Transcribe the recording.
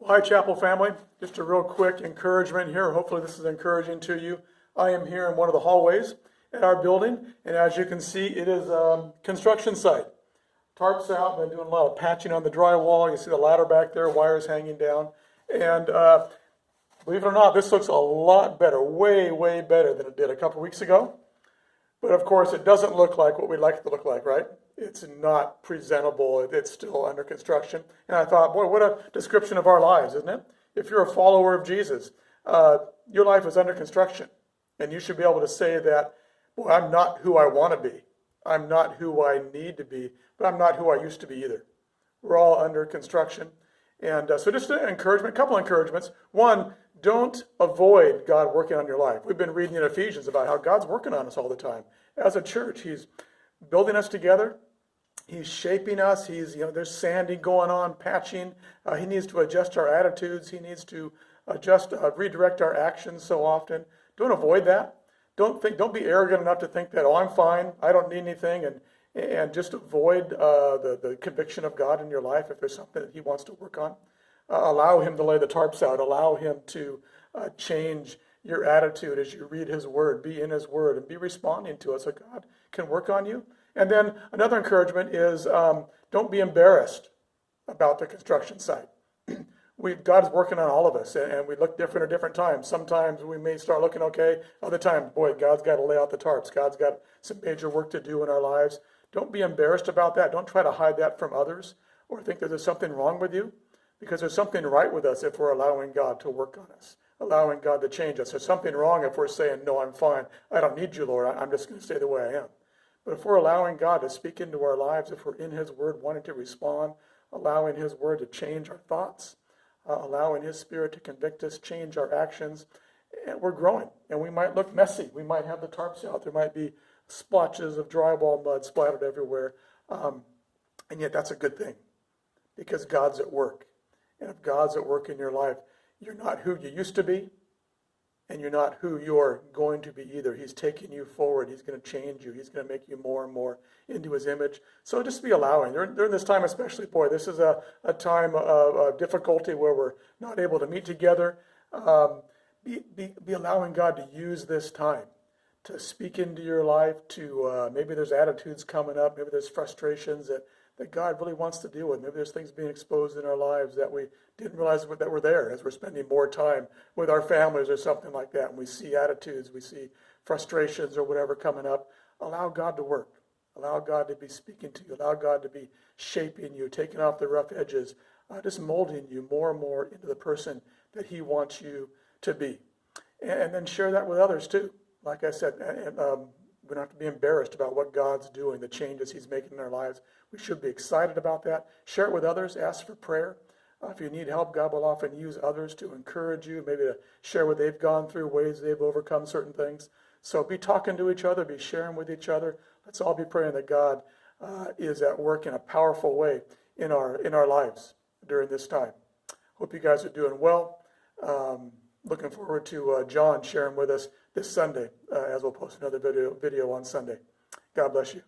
Well, hi, Chapel family. Just a real quick encouragement here. Hopefully this is encouraging to you. I am here in one of the hallways at our building, and as you can see, it is a construction site. Tarps out, been doing a lot of patching on the drywall. You see the ladder back there, wires hanging down. And believe it or not, this looks a lot better, way, way better than it did a couple weeks ago. But of course, it doesn't look like what we'd like it to look like, right? It's not presentable. It's still under construction. And I thought, boy, what a description of our lives, isn't it? If you're a follower of Jesus, your life is under construction. And you should be able to say that, boy, I'm not who I want to be. I'm not who I need to be, but I'm not who I used to be either. We're all under construction. And so just an encouragement, a couple encouragements. One, don't avoid God working on your life. We've been reading in Ephesians about how God's working on us all the time. As a church, He's building us together. He's shaping us. There's sanding going on, patching. He needs to adjust our attitudes. He needs to redirect our actions so often. Don't avoid that. Don't be arrogant enough to think that, oh, I'm fine, I don't need anything, and just avoid the conviction of God in your life if there's something that He wants to work on. Allow Him to lay the tarps out. Allow Him to change your attitude as you read His Word. Be in His Word and be responding to it so God can work on you. And then another encouragement is don't be embarrassed about the construction site. God is working on all of us, and we look different at different times. Sometimes we may start looking okay. Other times, boy, God's got to lay out the tarps. God's got some major work to do in our lives. Don't be embarrassed about that. Don't try to hide that from others or think that there's something wrong with you, because there's something right with us if we're allowing God to work on us, allowing God to change us. There's something wrong if we're saying, no, I'm fine. I don't need you, Lord. I'm just going to stay the way I am. But if we're allowing God to speak into our lives, if we're in His Word, wanting to respond, allowing His Word to change our thoughts, allowing His Spirit to convict us, change our actions, and we're growing. And we might look messy. We might have the tarps out. There might be splotches of drywall mud splattered everywhere. And yet that's a good thing, because God's at work. And if God's at work in your life, you're not who you used to be, and you're not who you're going to be either. He's taking you forward. He's going to change you. He's going to make you more and more into His image. So just be allowing. During this time especially, boy, this is a time of difficulty where we're not able to meet together. Be allowing God to use this time to speak into your life, to maybe there's attitudes coming up, maybe there's frustrations that God really wants to deal with. Maybe there's things being exposed in our lives that we didn't realize that were there as we're spending more time with our families or something like that. And we see attitudes, we see frustrations or whatever coming up. Allow God to work. Allow God to be speaking to you. Allow God to be shaping you, taking off the rough edges, just molding you more and more into the person that He wants you to be. And then share that with others too. Like I said, we don't have to be embarrassed about what God's doing, the changes He's making in our lives. We should be excited about that. Share it with others. Ask for prayer. If you need help, God will often use others to encourage you, maybe to share what they've gone through, ways they've overcome certain things. So be talking to each other, be sharing with each other. Let's all be praying that God is at work in a powerful way in our lives during this time. Hope you guys are doing well. Looking forward to John sharing with us this Sunday, as we'll post another video on Sunday. God bless you.